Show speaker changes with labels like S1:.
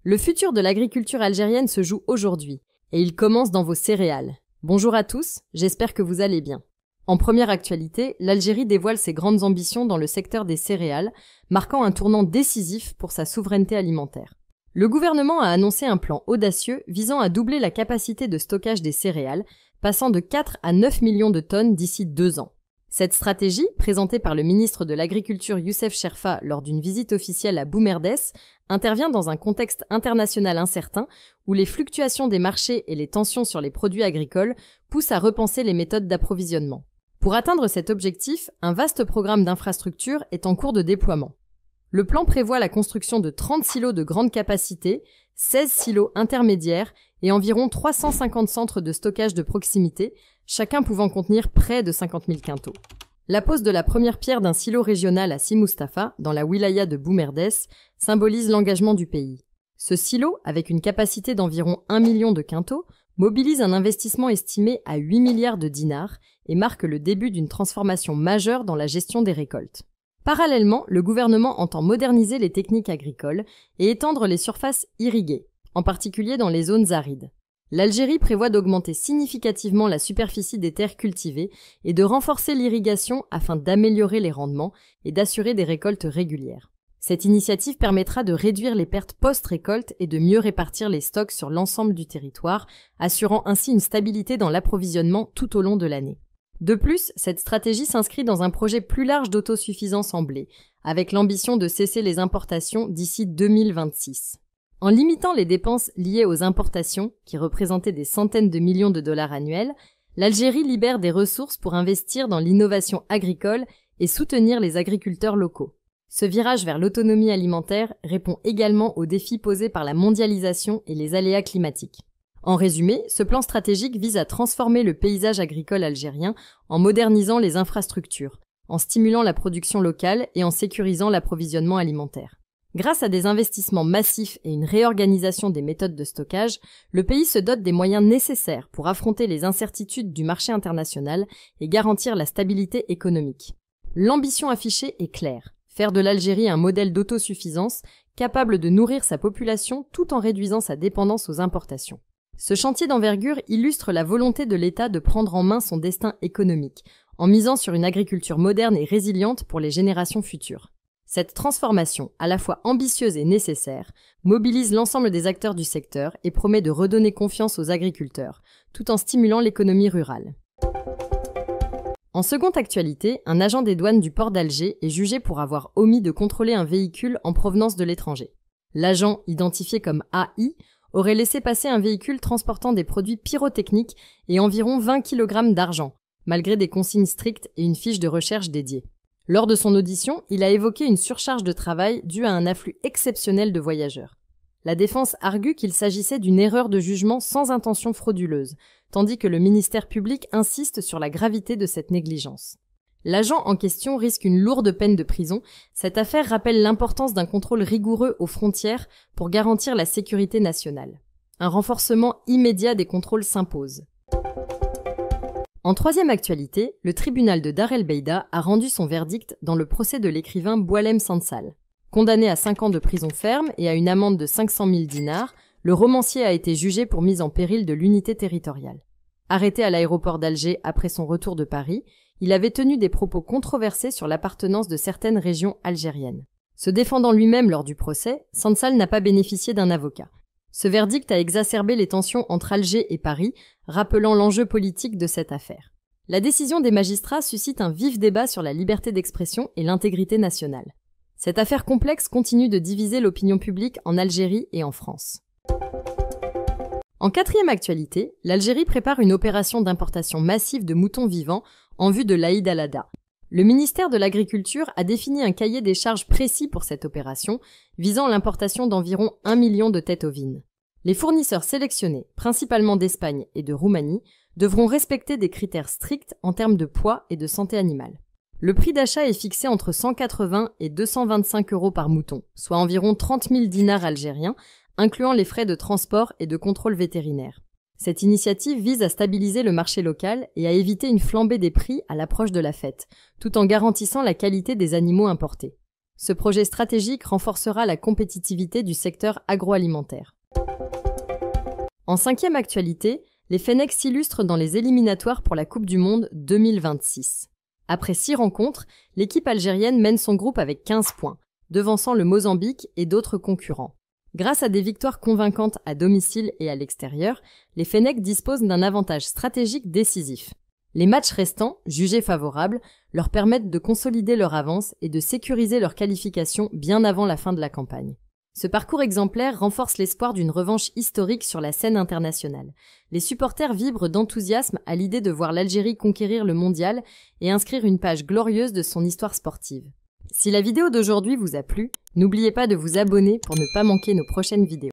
S1: Le futur de l'agriculture algérienne se joue aujourd'hui, et il commence dans vos céréales. Bonjour à tous, j'espère que vous allez bien. En première actualité, l'Algérie dévoile ses grandes ambitions dans le secteur des céréales, marquant un tournant décisif pour sa souveraineté alimentaire. Le gouvernement a annoncé un plan audacieux visant à doubler la capacité de stockage des céréales, passant de 4 à 9 millions de tonnes d'ici 2 ans. Cette stratégie, présentée par le ministre de l'Agriculture Youssef Cherfa lors d'une visite officielle à Boumerdès, intervient dans un contexte international incertain où les fluctuations des marchés et les tensions sur les produits agricoles poussent à repenser les méthodes d'approvisionnement. Pour atteindre cet objectif, un vaste programme d'infrastructures est en cours de déploiement. Le plan prévoit la construction de 30 silos de grande capacité, 16 silos intermédiaires et environ 350 centres de stockage de proximité, chacun pouvant contenir près de 50 000 quintaux. La pose de la première pierre d'un silo régional à Si Mustapha, dans la wilaya de Boumerdès, symbolise l'engagement du pays. Ce silo, avec une capacité d'environ 1 million de quintaux, mobilise un investissement estimé à 8 milliards de dinars et marque le début d'une transformation majeure dans la gestion des récoltes. Parallèlement, le gouvernement entend moderniser les techniques agricoles et étendre les surfaces irriguées, en particulier dans les zones arides. L'Algérie prévoit d'augmenter significativement la superficie des terres cultivées et de renforcer l'irrigation afin d'améliorer les rendements et d'assurer des récoltes régulières. Cette initiative permettra de réduire les pertes post-récolte et de mieux répartir les stocks sur l'ensemble du territoire, assurant ainsi une stabilité dans l'approvisionnement tout au long de l'année. De plus, cette stratégie s'inscrit dans un projet plus large d'autosuffisance en blé, avec l'ambition de cesser les importations d'ici 2026. En limitant les dépenses liées aux importations, qui représentaient des centaines de millions de dollars annuels, l'Algérie libère des ressources pour investir dans l'innovation agricole et soutenir les agriculteurs locaux. Ce virage vers l'autonomie alimentaire répond également aux défis posés par la mondialisation et les aléas climatiques. En résumé, ce plan stratégique vise à transformer le paysage agricole algérien en modernisant les infrastructures, en stimulant la production locale et en sécurisant l'approvisionnement alimentaire. Grâce à des investissements massifs et une réorganisation des méthodes de stockage, le pays se dote des moyens nécessaires pour affronter les incertitudes du marché international et garantir la stabilité économique. L'ambition affichée est claire, faire de l'Algérie un modèle d'autosuffisance capable de nourrir sa population tout en réduisant sa dépendance aux importations. Ce chantier d'envergure illustre la volonté de l'État de prendre en main son destin économique, en misant sur une agriculture moderne et résiliente pour les générations futures. Cette transformation, à la fois ambitieuse et nécessaire, mobilise l'ensemble des acteurs du secteur et promet de redonner confiance aux agriculteurs, tout en stimulant l'économie rurale. En seconde actualité, un agent des douanes du port d'Alger est jugé pour avoir omis de contrôler un véhicule en provenance de l'étranger. L'agent, identifié comme AI, aurait laissé passer un véhicule transportant des produits pyrotechniques et environ 20 kg d'argent, malgré des consignes strictes et une fiche de recherche dédiée. Lors de son audition, il a évoqué une surcharge de travail due à un afflux exceptionnel de voyageurs. La défense argue qu'il s'agissait d'une erreur de jugement sans intention frauduleuse, tandis que le ministère public insiste sur la gravité de cette négligence. L'agent en question risque une lourde peine de prison. Cette affaire rappelle l'importance d'un contrôle rigoureux aux frontières pour garantir la sécurité nationale. Un renforcement immédiat des contrôles s'impose. En troisième actualité, le tribunal de Dar el-Beida a rendu son verdict dans le procès de l'écrivain Boualem Sansal. Condamné à 5 ans de prison ferme et à une amende de 500 000 dinars, le romancier a été jugé pour mise en péril de l'unité territoriale. Arrêté à l'aéroport d'Alger après son retour de Paris, il avait tenu des propos controversés sur l'appartenance de certaines régions algériennes. Se défendant lui-même lors du procès, Sansal n'a pas bénéficié d'un avocat. Ce verdict a exacerbé les tensions entre Alger et Paris, rappelant l'enjeu politique de cette affaire. La décision des magistrats suscite un vif débat sur la liberté d'expression et l'intégrité nationale. Cette affaire complexe continue de diviser l'opinion publique en Algérie et en France. En quatrième actualité, l'Algérie prépare une opération d'importation massive de moutons vivants en vue de l'Aïd al-Adha. Le ministère de l'Agriculture a défini un cahier des charges précis pour cette opération, visant l'importation d'environ 1 million de têtes ovines. Les fournisseurs sélectionnés, principalement d'Espagne et de Roumanie, devront respecter des critères stricts en termes de poids et de santé animale. Le prix d'achat est fixé entre 180 et 225 € par mouton, soit environ 30 000 dinars algériens, incluant les frais de transport et de contrôle vétérinaire. Cette initiative vise à stabiliser le marché local et à éviter une flambée des prix à l'approche de la fête, tout en garantissant la qualité des animaux importés. Ce projet stratégique renforcera la compétitivité du secteur agroalimentaire. En 5e actualité, les Fennecs s'illustrent dans les éliminatoires pour la Coupe du Monde 2026. Après 6 rencontres, l'équipe algérienne mène son groupe avec 15 points, devançant le Mozambique et d'autres concurrents. Grâce à des victoires convaincantes à domicile et à l'extérieur, les Fennecs disposent d'un avantage stratégique décisif. Les matchs restants, jugés favorables, leur permettent de consolider leur avance et de sécuriser leur qualification bien avant la fin de la campagne. Ce parcours exemplaire renforce l'espoir d'une revanche historique sur la scène internationale. Les supporters vibrent d'enthousiasme à l'idée de voir l'Algérie conquérir le mondial et inscrire une page glorieuse de son histoire sportive. Si la vidéo d'aujourd'hui vous a plu, n'oubliez pas de vous abonner pour ne pas manquer nos prochaines vidéos.